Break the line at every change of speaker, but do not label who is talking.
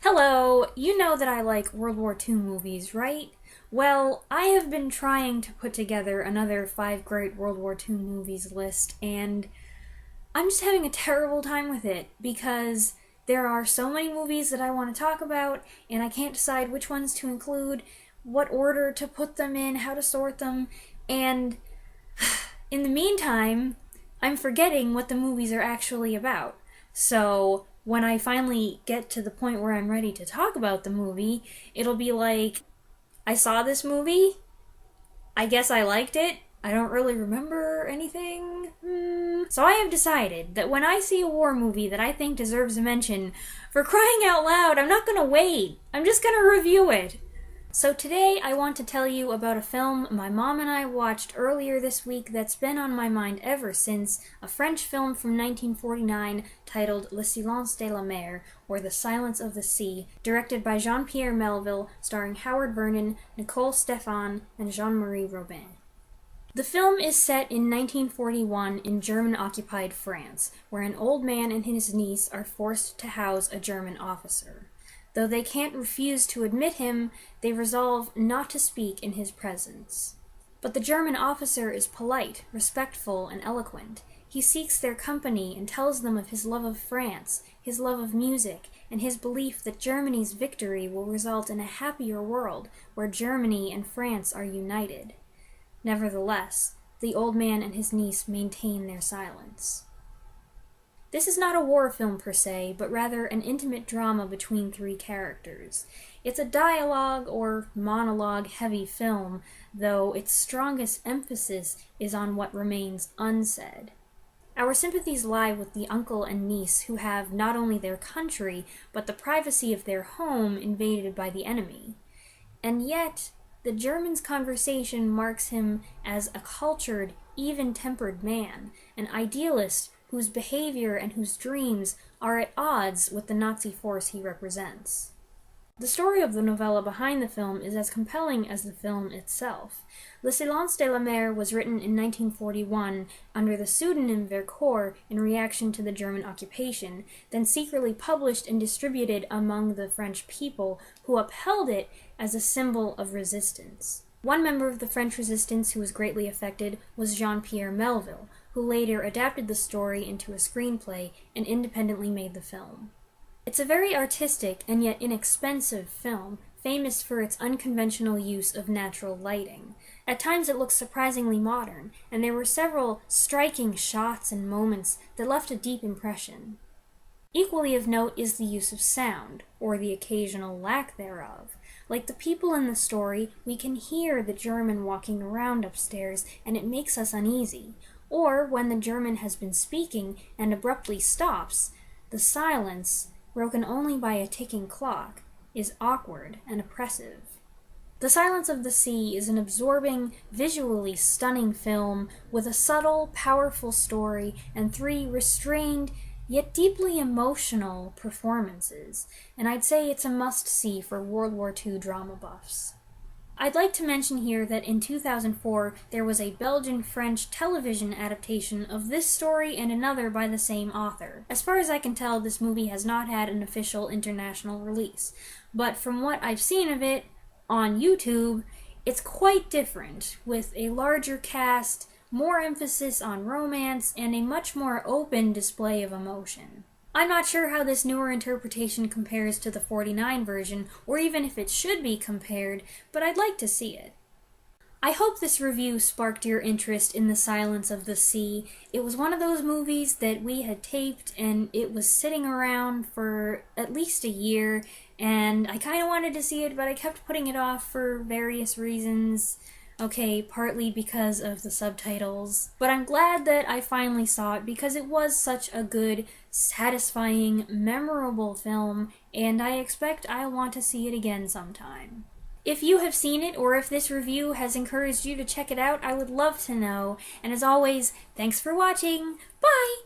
Hello, you know that I like World War II movies, right? Well, I have been trying to put together another 5 great World War II movies list, and I'm just having a terrible time with it because there are so many movies that I want to talk about, and I can't decide which ones to include, what order to put them in, how to sort them, and in the meantime, I'm forgetting what the movies are actually about. So, when I finally get to the point where I'm ready to talk about the movie, it'll be like, I saw this movie, I guess I liked it, I don't really remember anything. So I have decided that when I see a war movie that I think deserves a mention, for crying out loud, I'm not gonna wait. I'm just gonna review it. So today I want to tell you about a film my mom and I watched earlier this week that's been on my mind ever since, a French film from 1949 titled Le Silence de la Mer, or The Silence of the Sea, directed by Jean-Pierre Melville, starring Howard Vernon, Nicole Stephan, and Jean-Marie Robin. The film is set in 1941 in German-occupied France, where an old man and his niece are forced to house a German officer. Though they can't refuse to admit him, they resolve not to speak in his presence. But the German officer is polite, respectful, and eloquent. He seeks their company and tells them of his love of France, his love of music, and his belief that Germany's victory will result in a happier world where Germany and France are united. Nevertheless, the old man and his niece maintain their silence. This is not a war film per se, but rather an intimate drama between 3 characters. It's a dialogue or monologue-heavy film, though its strongest emphasis is on what remains unsaid. Our sympathies lie with the uncle and niece who have not only their country, but the privacy of their home invaded by the enemy. And yet, the German's conversation marks him as a cultured, even-tempered man, an idealist whose behavior and whose dreams are at odds with the Nazi force he represents. The story of the novella behind the film is as compelling as the film itself. Le Silence de la Mer was written in 1941 under the pseudonym Vercors in reaction to the German occupation, then secretly published and distributed among the French people, who upheld it as a symbol of resistance. One member of the French resistance who was greatly affected was Jean-Pierre Melville, who later adapted the story into a screenplay and independently made the film. It's a very artistic and yet inexpensive film, famous for its unconventional use of natural lighting. At times it looks surprisingly modern, and there were several striking shots and moments that left a deep impression. Equally of note is the use of sound, or the occasional lack thereof. Like the people in the story, we can hear the German walking around upstairs, and it makes us uneasy. Or, when the German has been speaking and abruptly stops, the silence, broken only by a ticking clock, is awkward and oppressive. The Silence of the Sea is an absorbing, visually stunning film with a subtle, powerful story and 3 restrained, yet deeply emotional performances, and I'd say it's a must-see for World War II drama buffs. I'd like to mention here that in 2004 there was a Belgian-French television adaptation of this story and another by the same author. As far as I can tell, this movie has not had an official international release, but from what I've seen of it on YouTube, it's quite different, with a larger cast, more emphasis on romance, and a much more open display of emotion. I'm not sure how this newer interpretation compares to the '49 version, or even if it should be compared, but I'd like to see it. I hope this review sparked your interest in The Silence of the Sea. It was one of those movies that we had taped, and it was sitting around for at least a year, and I kind of wanted to see it, but I kept putting it off for various reasons. Okay, partly because of the subtitles, but I'm glad that I finally saw it because it was such a good, satisfying, memorable film, and I expect I'll want to see it again sometime. If you have seen it, or if this review has encouraged you to check it out, I would love to know, and as always, thanks for watching! Bye!